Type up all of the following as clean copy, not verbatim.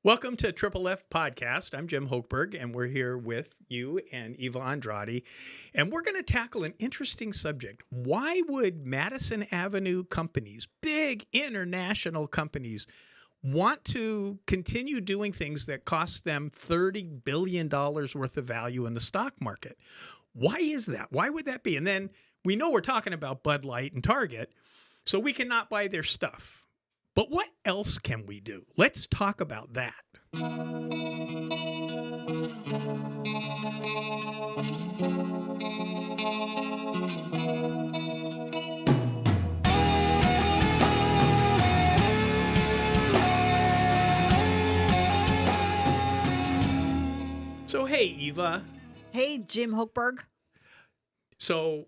Welcome to Triple F Podcast. I'm Jim Hochberg, and we're here with you and Eva Andrade. And we're going to tackle an interesting subject. Why would Madison Avenue companies, big international companies, want to continue doing things that cost them $30 billion worth of value in the stock market? Why is that? Why would that be? And then we know we're talking about Bud Light and Target, so we cannot buy their stuff. But what else can we do? Let's talk about that. So, hey, Eva. Hey, Jim Hochberg. So,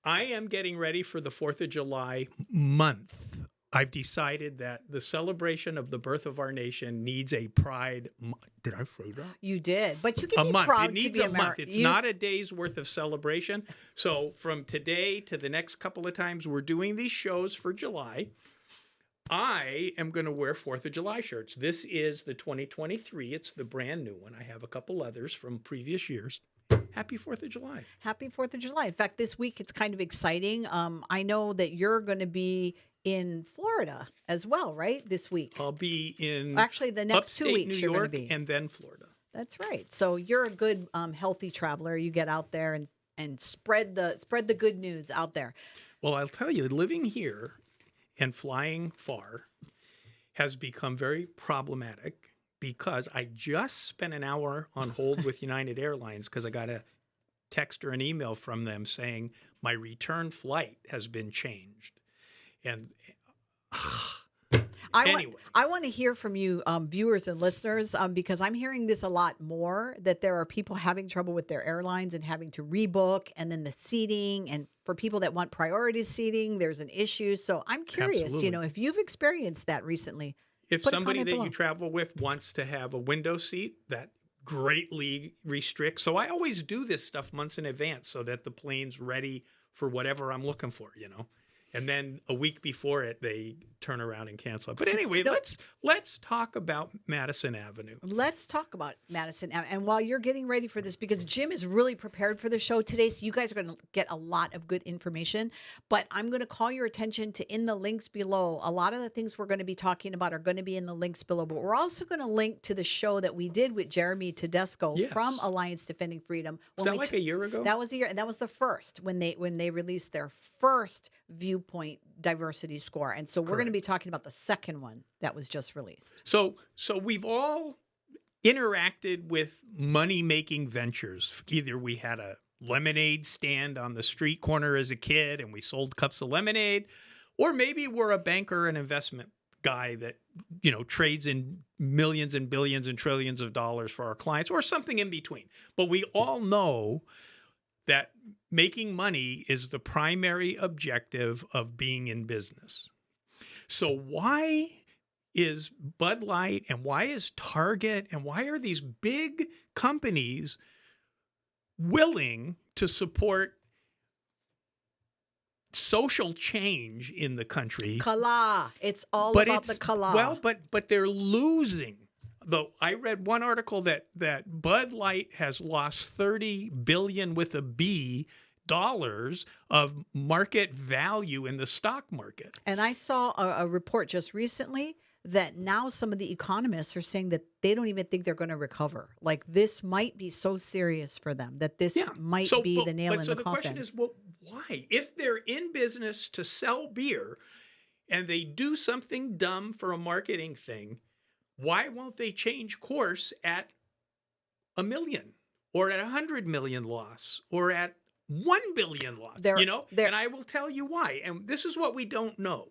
I am getting ready for the 4th of July month. I've decided that the celebration of the birth of our nation needs a pride month. Did I say that? You did, but you can be month. proud It needs to be a month. It's not a day's worth of celebration. So from today to the next couple of times we're doing these shows for July, I am going to wear 4th of July shirts. This is the 2023. It's the brand new one. I have a couple others from previous years. Happy 4th of July. Happy 4th of July. In fact, this week it's kind of exciting. I know that you're going to be in Florida as well, right? This week. I'll be in actually the next 2 weeks New you're going York to be. and then Florida. That's right. So you're a good healthy traveler. You get out there and spread the good news out there. Well, I'll tell you, living here and flying far has become very problematic because I just spent an hour on hold with United Airlines because I got a text or an email from them saying my return flight has been changed. And anyway. I want to hear from you, viewers and listeners, because I'm hearing this a lot more, that there are people having trouble with their airlines and having to rebook, and then the seating, and for people that want priority seating, there's an issue. So I'm curious, Absolutely. if you've experienced that recently. If put a somebody comment that below. you travel with wants to have a window seat, that greatly restricts. So I always do this stuff months in advance so that the plane's ready for whatever I'm looking for, And then a week before it, they turn around and cancel it. But anyway, let's talk about Madison Avenue. Let's talk about Madison. And while you're getting ready for this, because Jim is really prepared for the show today, so you guys are going to get a lot of good information. But I'm going to call your attention to in the links below. A lot of the things we're going to be talking about are going to be in the links below. But we're also going to link to the show that we did with Jeremy Tedesco from Alliance Defending Freedom. Was that like a year ago? That was a year, and that was the first when they released their first viewpoint diversity score. And so we're going to be talking about the second one that was just released. So we've all interacted with money-making ventures. Either we had a lemonade stand on the street corner as a kid and we sold cups of lemonade, or maybe we're a banker and investment guy that, trades in millions and billions and trillions of dollars for our clients, or something in between. But we all know that making money is the primary objective of being in business. So why is Bud Light and why is Target and why are these big companies willing to support social change in the country? Kala. It's all about the kala. Well, but they're losing. Though I read one article that Bud Light has lost $30 billion with a B dollars of market value in the stock market. And I saw a report just recently that now some of the economists are saying that they don't even think they're going to recover. Like this might be so serious for them that this might be the nail in the coffin. So the question is, well, why? If they're in business to sell beer and they do something dumb for a marketing thing, why won't they change course at $1 million or at 100 million loss or at 1 billion loss? And I will tell you why. And this is what we don't know,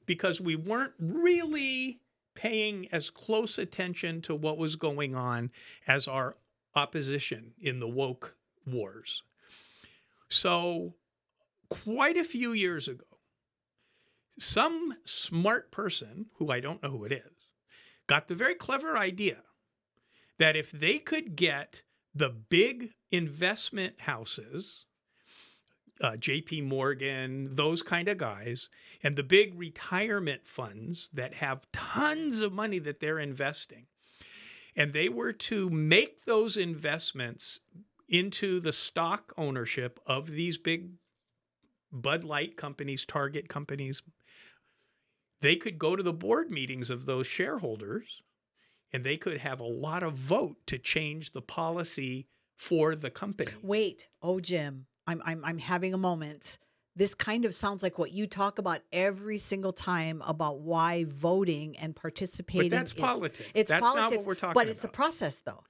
because we weren't really paying as close attention to what was going on as our opposition in the woke wars. So quite a few years ago, some smart person, who I don't know who it is, got the very clever idea that if they could get the big investment houses, JP Morgan, those kind of guys, and the big retirement funds that have tons of money that they're investing, and they were to make those investments into the stock ownership of these big Bud Light companies, Target companies, they could go to the board meetings of those shareholders and they could have a lot of vote to change the policy for the company. Wait, oh Jim, I'm having a moment. This kind of sounds like what you talk about every single time about why voting and participating. But that's politics. It's that's politics, not what we're talking but about. it's a process, though.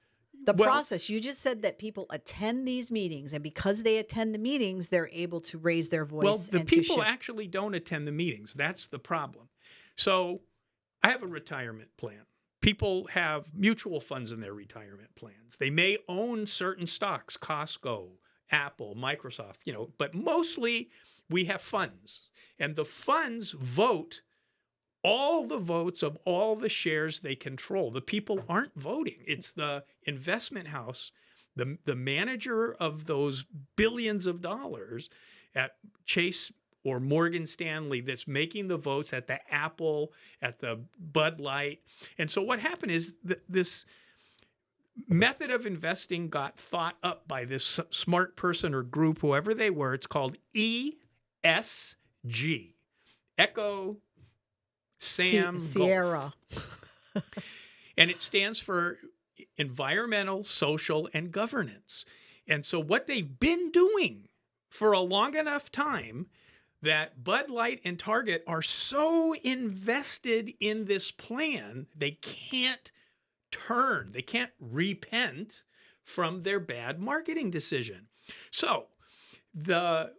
The process. You just said that people attend these meetings, and because they attend the meetings, they're able to raise their voice. Well, the and people actually don't attend the meetings. That's the problem. So I have a retirement plan. People have mutual funds in their retirement plans. They may own certain stocks, Costco, Apple, Microsoft, but mostly we have funds. And the funds vote all the votes of all the shares they control. The people aren't voting. It's the investment house, the manager of those billions of dollars at Chase or Morgan Stanley that's making the votes at the Apple, at the Bud Light. And so what happened is this method of investing got thought up by this smart person or group, whoever they were. It's called ESG, Echo Sam Sierra. And it stands for environmental, social, and governance. And so what they've been doing for a long enough time that Bud Light and Target are so invested in this plan, they can't repent from their bad marketing decision. So the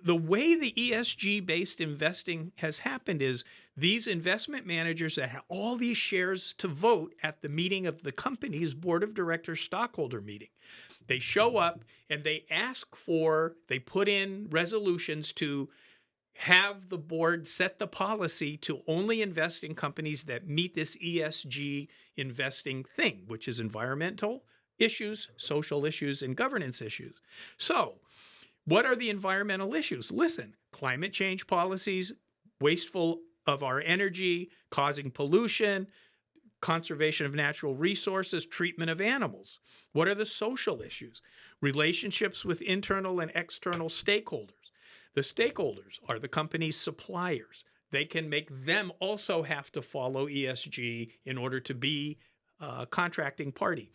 way the ESG-based investing has happened is these investment managers that have all these shares to vote at the meeting of the company's board of directors stockholder meeting. They show up and they put in resolutions to have the board set the policy to only invest in companies that meet this ESG investing thing, which is environmental issues, social issues, and governance issues. So what are the environmental issues? Listen, climate change policies, wasteful of our energy, causing pollution, conservation of natural resources, treatment of animals. What are the social issues? Relationships with internal and external stakeholders. The stakeholders are the company's suppliers. They can make them also have to follow ESG in order to be a contracting party.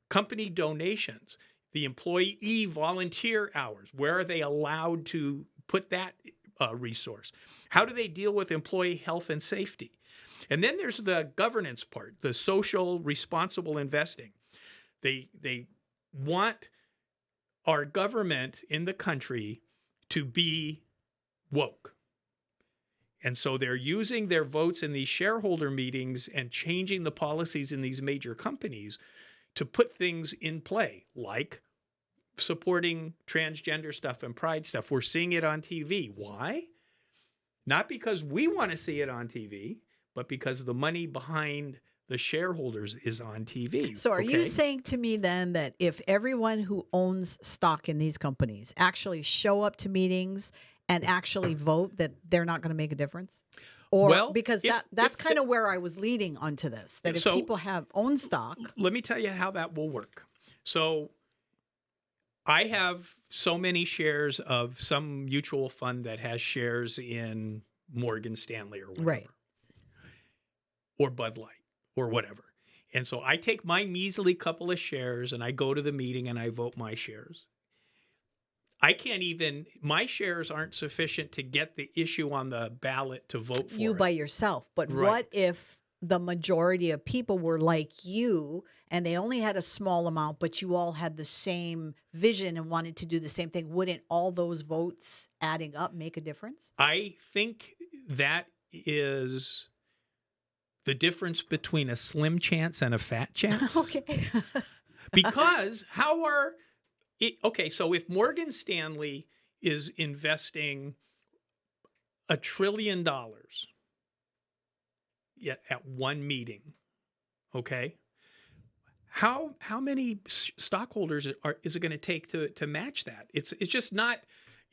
Company donations, the employee volunteer hours. Where are they allowed to put that resource? How do they deal with employee health and safety? And then there's the governance part, the social responsible investing. They want our government in the country to be woke. And so they're using their votes in these shareholder meetings and changing the policies in these major companies to put things in play, like supporting transgender stuff and pride stuff. We're seeing it on TV. Why? Not because we want to see it on TV, but because the money behind the shareholders is on TV. So are you saying to me then that if everyone who owns stock in these companies actually show up to meetings and actually vote, that they're not going to make a difference? Or because that's kind of where I was leading onto this, that if people have own stock. Let me tell you how that will work. So I have so many shares of some mutual fund that has shares in Morgan Stanley or whatever. Right. Or Bud Light or whatever. And so I take my measly couple of shares and I go to the meeting and I vote my shares. My shares aren't sufficient to get the issue on the ballot to vote for you by yourself. But what if the majority of people were like you and they only had a small amount, but you all had the same vision and wanted to do the same thing? Wouldn't all those votes adding up make a difference? I think that is the difference between a slim chance and a fat chance. Okay. Because so if Morgan Stanley is investing $1 trillion at one meeting, okay, how many stockholders is it going to take to match that? It's just not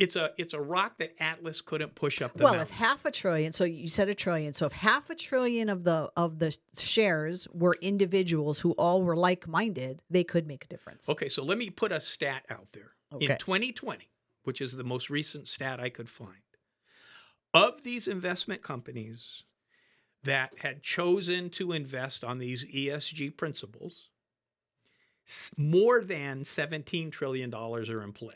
It's a rock that Atlas couldn't push up the Well, mountain. if half a trillion, so you said a trillion, so if half a trillion of the shares were individuals who all were like-minded, they could make a difference. Okay, so let me put a stat out there. Okay. In 2020, which is the most recent stat I could find, of these investment companies that had chosen to invest on these ESG principles, more than $17 trillion are in play.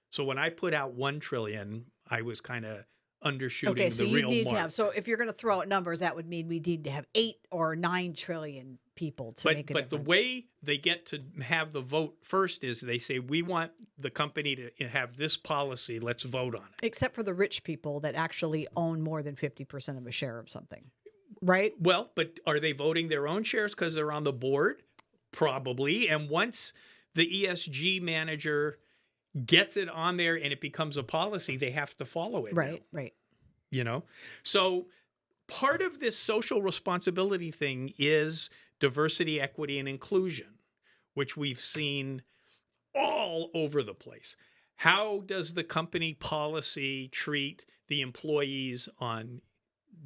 So when I put out 1 trillion, I was kind of undershooting Okay, so the you real need mark. to have. So if you're going to throw out numbers, that would mean we need to have 8 or 9 trillion people to make a difference. But the way they get to have the vote first is they say, we want the company to have this policy. Let's vote on it. Except for the rich people that actually own more than 50% of a share of something, right? Well, but are they voting their own shares because they're on the board? Probably. And once the ESG manager gets it on there and it becomes a policy, they have to follow it. Right, now, right. You know? So part of this social responsibility thing is diversity, equity, and inclusion, which we've seen all over the place. How does the company policy treat the employees on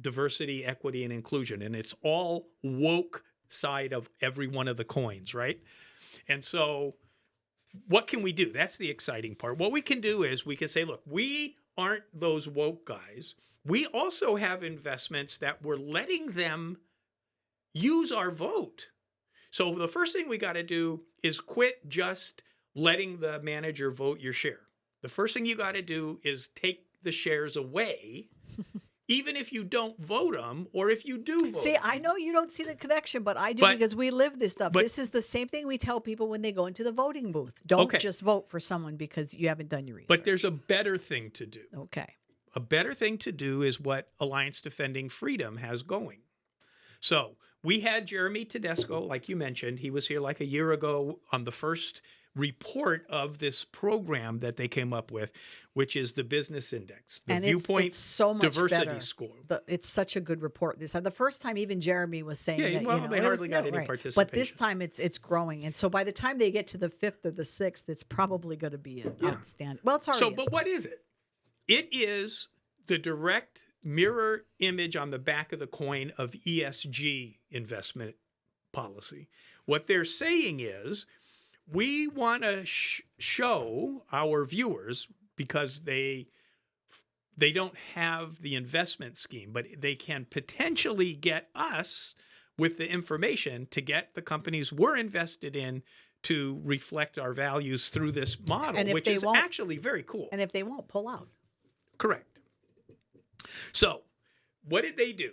diversity, equity, and inclusion? And it's all woke side of every one of the coins, right? And so what can we do? That's the exciting part. What we can do is we can say, look, we aren't those woke guys. We also have investments that we're letting them use our vote. So the first thing we got to do is quit just letting the manager vote your share. The first thing you got to do is take the shares away, even if you don't vote them or if you do vote See, them. I know you don't see the connection, but I do because we live this stuff. This is the same thing we tell people when they go into the voting booth. Don't just vote for someone because you haven't done your research. But there's a better thing to do. Okay. A better thing to do is what Alliance Defending Freedom has going. So we had Jeremy Tedesco, like you mentioned. He was here like a year ago on the first report of this program that they came up with, which is the business index, the viewpoint it's so much diversity better. score. It's such a good report. This the first time even Jeremy was saying that. Well, you know, they hardly got any participation. But this time it's growing, and so by the time they get to the 5th or the 6th, it's probably going to be an outstanding. Well, it's already. So, but what is it? It is the direct mirror image on the back of the coin of ESG investment policy. What they're saying is, we want to show our viewers, because they don't have the investment scheme, but they can potentially get us with the information to get the companies we're invested in to reflect our values through this model, which is actually very cool. And if they won't, pull out. Correct. So what did they do?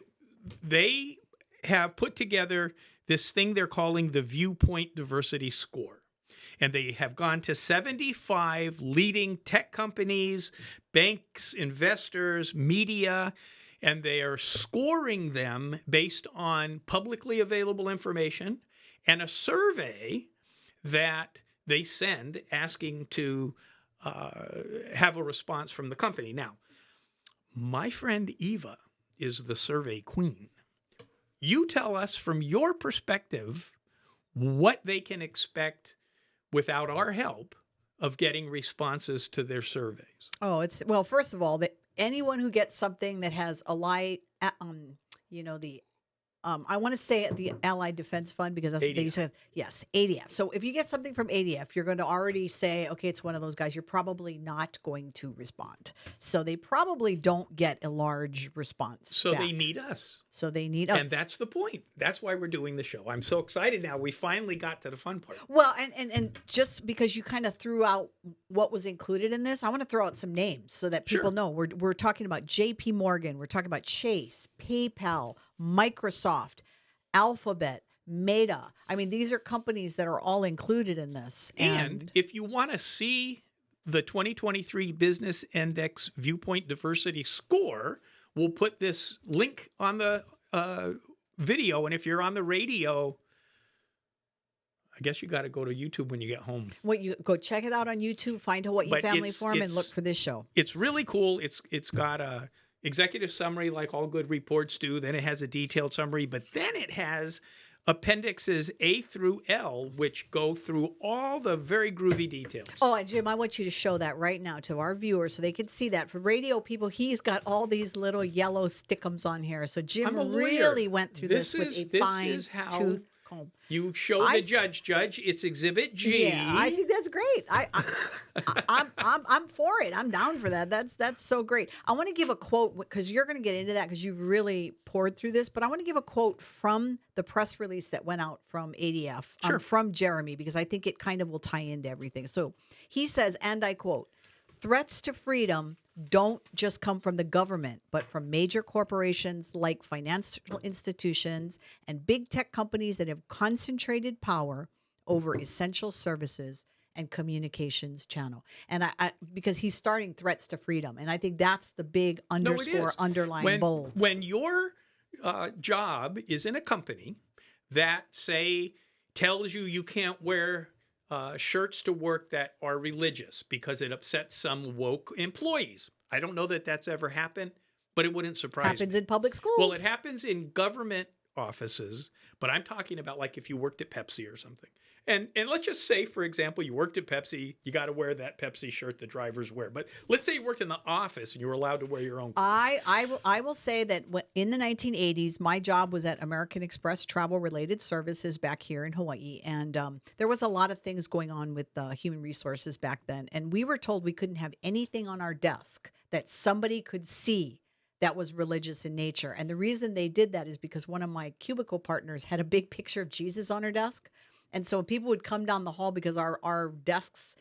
They have put together this thing they're calling the Viewpoint Diversity Score. And they have gone to 75 leading tech companies, banks, investors, media, and they are scoring them based on publicly available information and a survey that they send asking to have a response from the company. Now, my friend Eva is the survey queen. You tell us from your perspective what they can expect without our help of getting responses to their surveys. Oh, well, first of all, that anyone who gets something that has I want to say the Allied Defense Fund because that's what they said. Yes, ADF. So if you get something from ADF, you're going to already say, okay, it's one of those guys. You're probably not going to respond. So they probably don't get a large response. So they need us. So they need us. And that's the point. That's why we're doing the show. I'm so excited now. We finally got to the fun part. Well, and just because you kind of threw out what was included in this, I want to throw out some names so that people know. We're talking about JP Morgan. We're talking about Chase, PayPal, Microsoft, Alphabet, Meta. I mean, these are companies that are all included in this. And if you want to see the 2023 Business Index Viewpoint Diversity Score, we'll put this link on the video. And if you're on the radio, I guess you got to go to YouTube when you get home. Well, you go check it out on YouTube, find Hawaii Family Forum, and look for this show. It's really cool. It's got a executive summary like all good reports do. Then it has a detailed summary, but then it has appendixes A through L, which go through all the very groovy details. Oh, and Jim, I want you to show that right now to our viewers so they can see that. For radio people, he's got all these little yellow stickums on here. So Jim really went through this with a fine tooth comb. You show the judge. It's Exhibit G. Yeah, I think that's great. I'm for it. I'm down for that. That's so great. I want to give a quote because you're going to get into that because you've really poured through this. But I want to give a quote from the press release that went out from ADF, from Jeremy, because I think it kind of will tie into everything. So he says, and I quote, "Threats to freedom don't just come from the government, but from major corporations like financial institutions and big tech companies that have concentrated power over essential services and communications channel." And I because he's starting threats to freedom. And I think that's the big underscore, underline, bold. When your job is in a company that, say, tells you can't wear shirts to work that are religious because it upsets some woke employees. I don't know that that's ever happened, but it wouldn't surprise me. Happens in public schools. Well, it happens in government offices, but I'm talking about like if you worked at Pepsi or something. And let's just say, for example, you worked at Pepsi, you got to wear that Pepsi shirt the drivers wear. But let's say you worked in the office and you were allowed to wear your own. I will say that in the 1980s, my job was at American Express Travel Related Services back here in Hawaii. And there was a lot of things going on with human resources back then. And we were told we couldn't have anything on our desk that somebody could see that was religious in nature. And the reason they did that is because one of my cubicle partners had a big picture of Jesus on her desk. And so people would come down the hall because our desks,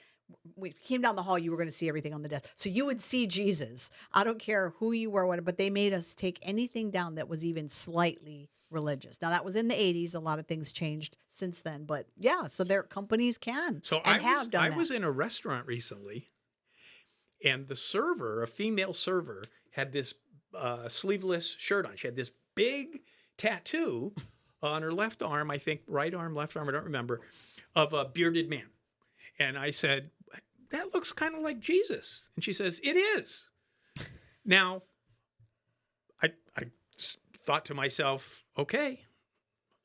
we came down the hall, you were going to see everything on the desk. So you would see Jesus. I don't care who you were, whatever, but they made us take anything down that was even slightly religious. Now, that was in the 80s. A lot of things changed since then. But yeah, so their companies can have done that. I was in a restaurant recently, and the server, a female server, had this sleeveless shirt on. She had this big tattoo on her left arm, I think right arm, left arm, I don't remember, of a bearded man. And I said, "That looks kind of like Jesus." And she says, "It is." Now, I thought to myself, okay,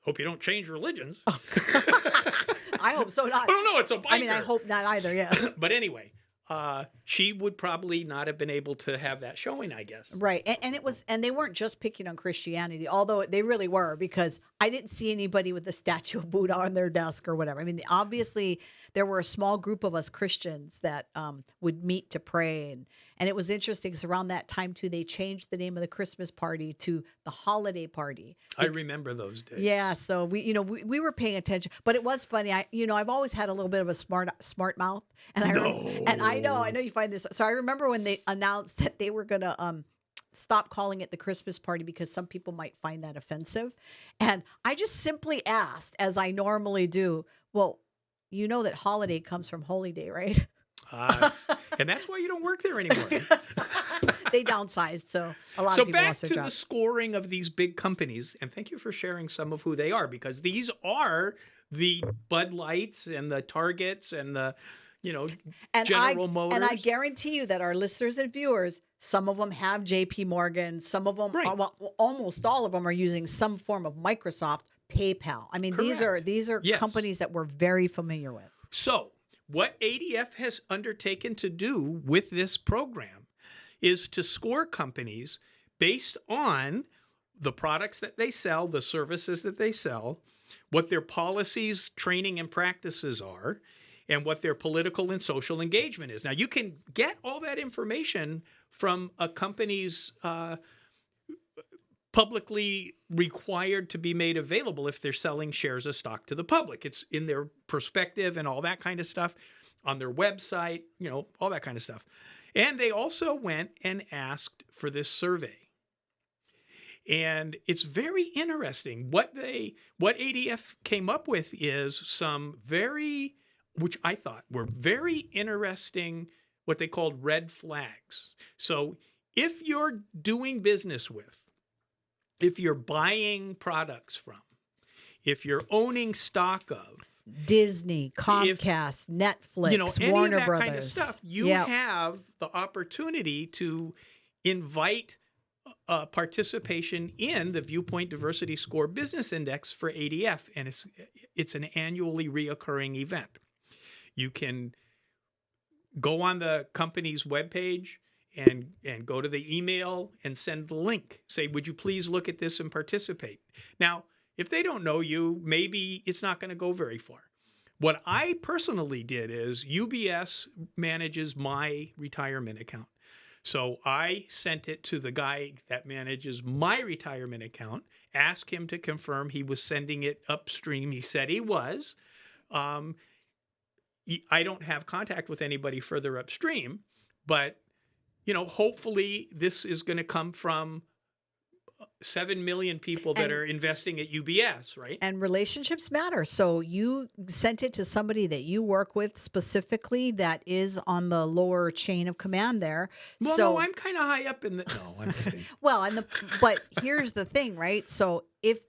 hope you don't change religions. I hope so not. Oh, no, it's a biker. I mean, I hope not either, yes. But anyway, she would probably not have been able to have that showing, I guess. Right. And they weren't just picking on Christianity, although they really were, because I didn't see anybody with the statue of Buddha on their desk or whatever. I mean, obviously there were a small group of us Christians that would meet to pray. And it was interesting because around that time too, they changed the name of the Christmas party to the holiday party. I remember those days. Yeah. So we were paying attention, but it was funny. I've always had a little bit of a smart mouth, and I know you find this. So I remember when they announced that they were going to stop calling it the Christmas party because some people might find that offensive. And I just simply asked, as I normally do, well, you know that holiday comes from holy day, right? And that's why you don't work there anymore. They downsized, so a lot of people lost their jobs. So back to job. the scoring of these big companies, and thank you for sharing some of who they are, because these are the Bud Lights and the Targets and the General Motors. And I guarantee you that our listeners and viewers, some of them have JP Morgan, some of them, almost all of them are using some form of Microsoft, PayPal. I mean, Correct. these are companies that we're very familiar with. So what ADF has undertaken to do with this program is to score companies based on the products that they sell, the services that they sell, what their policies, training, and practices are, and what their political and social engagement is. Now, you can get all that information from a company's publicly required to be made available if they're selling shares of stock to the public. It's in their perspective and all that kind of stuff on their website, all that kind of stuff. And they also went and asked for this survey. And it's very interesting. What ADF came up with is some which I thought were very interesting, what they called red flags. So if you're doing business with, if you're buying products from, if you're owning stock of, Disney, Comcast, Netflix, any Warner of that Brothers, kind of stuff, you have the opportunity to invite participation in the Viewpoint Diversity Score Business Index for ADF, and it's an annually reoccurring event. You can go on the company's webpage and go to the email and send the link. Say, would you please look at this and participate? Now, if they don't know you, maybe it's not going to go very far. What I personally did is UBS manages my retirement account. So I sent it to the guy that manages my retirement account, asked him to confirm he was sending it upstream. He said he was. I don't have contact with anybody further upstream, but hopefully this is going to come from 7 million people that are investing at UBS, right? And relationships matter. So you sent it to somebody that you work with specifically that is on the lower chain of command there. Well, so, no, I'm kind of high up in the... No, I'm kidding. Well, but here's the thing, right? So if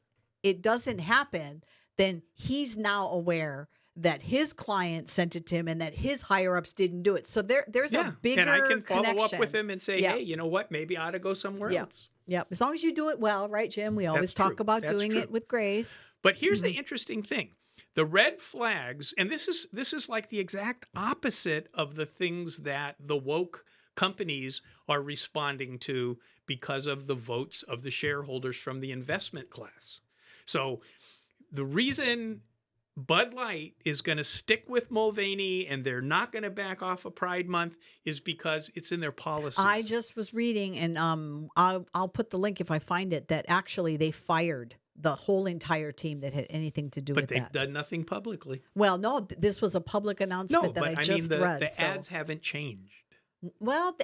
it doesn't happen, then he's now aware that his client sent it to him and that his higher ups didn't do it. So there's a bigger and I can follow connection. up with him and say, hey, you know what? Maybe I ought to go somewhere else. Yeah, as long as you do it well, right, Jim? We always talk about doing it with grace. But here's the interesting thing. The red flags, and this is like the exact opposite of the things that the woke companies are responding to because of the votes of the shareholders from the investment class. So the reason Bud Light is going to stick with Mulvaney and they're not going to back off of Pride Month is because it's in their policies. I just was reading, and I'll put the link if I find it, that actually they fired the whole entire team that had anything to do with that. But they've done nothing publicly. Well, no, this was a public announcement that I just read. The ads haven't changed. Well,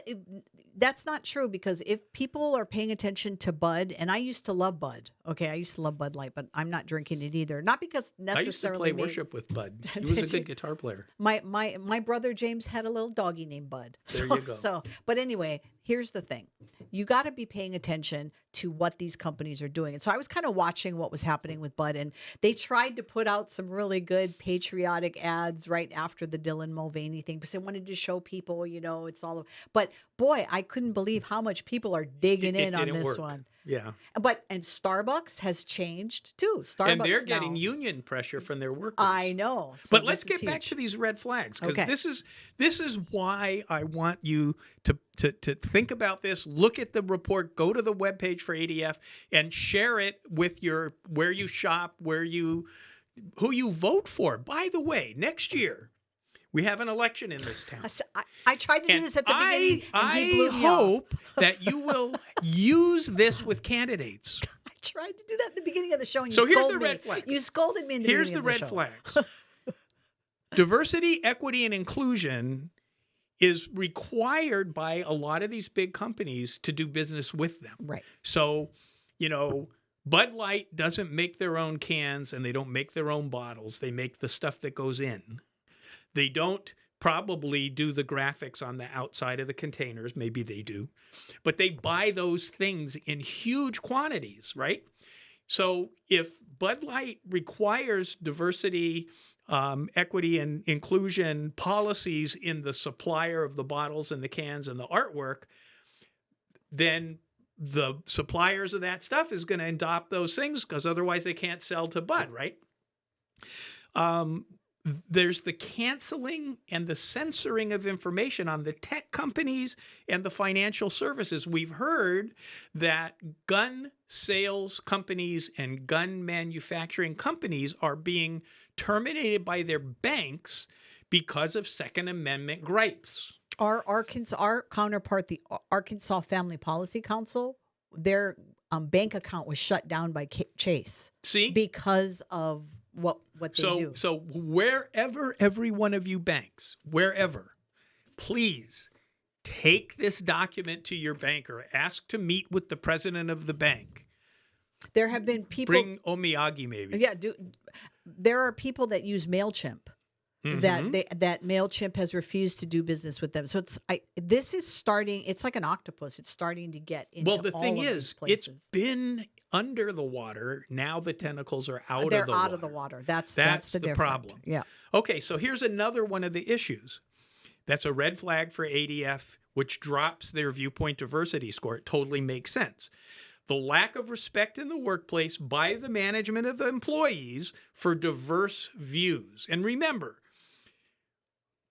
that's not true, because if people are paying attention to Bud, and I used to love Bud. Okay, I used to love Bud Light, but I'm not drinking it either. Not because necessarily. I used to play worship with Bud. He was a good guitar player. My brother James had a little doggy named Bud. There you go. But anyway, here's the thing: you got to be paying attention to what these companies are doing. And so I was kind of watching what was happening with Bud, and they tried to put out some really good patriotic ads right after the Dylan Mulvaney thing because they wanted to show people, it's all. But boy, I couldn't believe how much people are digging in on this one. Yeah. And Starbucks has changed too. Starbucks and they're getting union pressure from their workers. I know. So but let's get back to these red flags, because this is why I want you to think about this. Look at the report. Go to the webpage for ADF and share it with where you shop, who you vote for. By the way, next year we have an election in this town. I tried to do this at the beginning, and he blew me I off. hope that you will use this with candidates. I tried to do that at the beginning of the show, and so you here's scolded the red flags. You scolded me in the Here's beginning the of the red show. flags. Diversity, equity, and inclusion is required by a lot of these big companies to do business with them. Right. So, Bud Light doesn't make their own cans and they don't make their own bottles. They make the stuff that goes in. They don't probably do the graphics on the outside of the containers. Maybe they do. But they buy those things in huge quantities, right? So if Bud Light requires diversity, equity, and inclusion policies in the supplier of the bottles and the cans and the artwork, then the suppliers of that stuff is going to adopt those things, because otherwise they can't sell to Bud, right? There's the canceling and the censoring of information on the tech companies and the financial services. We've heard that gun sales companies and gun manufacturing companies are being terminated by their banks because of Second Amendment gripes. Our counterpart, the Arkansas Family Policy Council, their bank account was shut down by Chase. See? Because of what they do. So wherever every one of you banks, wherever, please take this document to your banker. Ask to meet with the president of the bank. There have been people... Bring Omiyagi, maybe. Yeah, there are people that use MailChimp. That MailChimp has refused to do business with them. So this is starting, it's like an octopus. It's starting to get into all of these places. Well, the thing is, it's been under the water. Now the tentacles are out of the water. They're out of the water. That's the problem. Yeah. Okay, so here's another one of the issues. That's a red flag for ADF. which drops their viewpoint diversity score. It totally makes sense. The lack of respect in the workplace by the management of the employees for diverse views. And remember,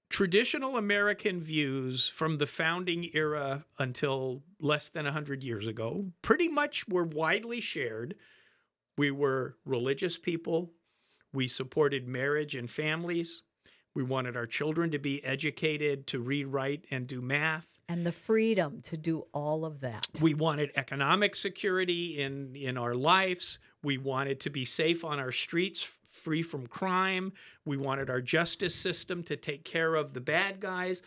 traditional American views from the founding era until less than 100 years ago pretty much were widely shared. We were religious people. We supported marriage and families. We wanted our children to be educated, to read, write, and do math. And the freedom to do all of that. We wanted economic security in our lives. We wanted to be safe on our streets, free from crime. We wanted our justice system to take care of the bad guys.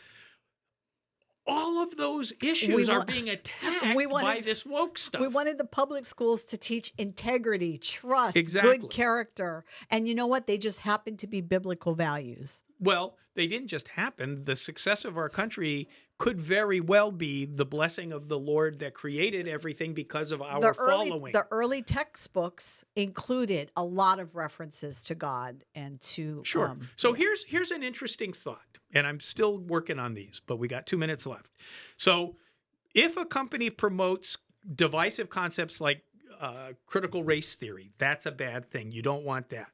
All of those issues are being attacked by this woke stuff. We wanted the public schools to teach integrity, trust, exactly. good character. And you know what? They just happen to be biblical values. Well, they didn't just happen. The success of our country could very well be the blessing of the Lord that created everything because of our following. The early textbooks included a lot of references to God and to... Sure. So here's an interesting thought, and I'm still working on these, but we got 2 minutes left. So if a company promotes divisive concepts like critical race theory, that's a bad thing. You don't want that.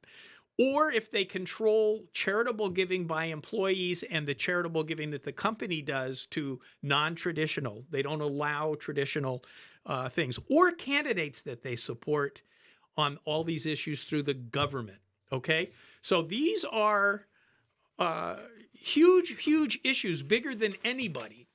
Or if they control charitable giving by employees and the charitable giving that the company does to non-traditional, they don't allow traditional things, or candidates that they support on all these issues through the government, okay? So these are huge, huge issues, bigger than anybody,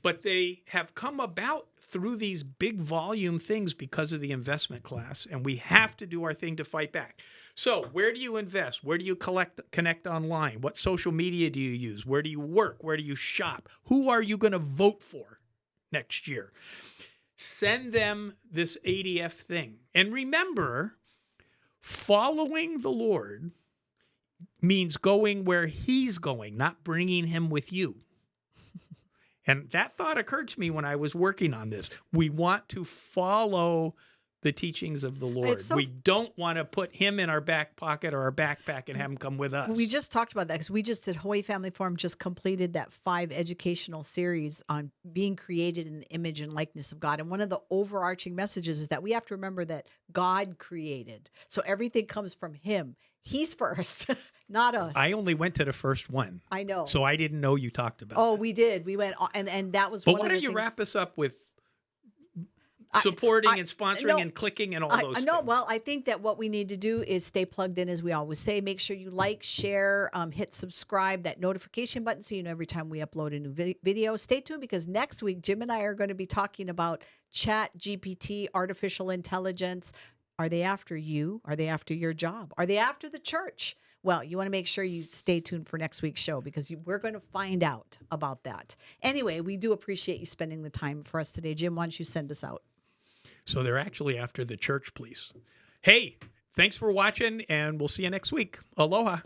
but they have come about through these big volume things because of the investment class, and we have to do our thing to fight back. So where do you invest? Where do you connect online? What social media do you use? Where do you work? Where do you shop? Who are you going to vote for next year? Send them this ADF thing. And remember, following the Lord means going where he's going, not bringing him with you. And that thought occurred to me when I was working on this. We want to follow the teachings of the Lord. We don't want to put him in our back pocket or our backpack and have him come with us. We just talked about that because we just at Hawaii Family Forum just completed that 5 educational series on being created in the image and likeness of God. And one of the overarching messages is that we have to remember that God created. So everything comes from him. He's first, not us. I only went to the first one. I know. So I didn't know you talked about that. that. We did. We went, and that was but one of the things. But why don't you wrap us up with supporting and sponsoring and clicking and all those things? Well, I think that what we need to do is stay plugged in, as we always say. Make sure you like, share, hit subscribe, that notification button so you know every time we upload a new video. Stay tuned because next week, Jim and I are going to be talking about Chat GPT, artificial intelligence. Are they after you? Are they after your job? Are they after the church? Well, you want to make sure you stay tuned for next week's show because we're going to find out about that. Anyway, we do appreciate you spending the time for us today. Jim, why don't you send us out? So they're actually after the church police. Hey, thanks for watching, and we'll see you next week. Aloha.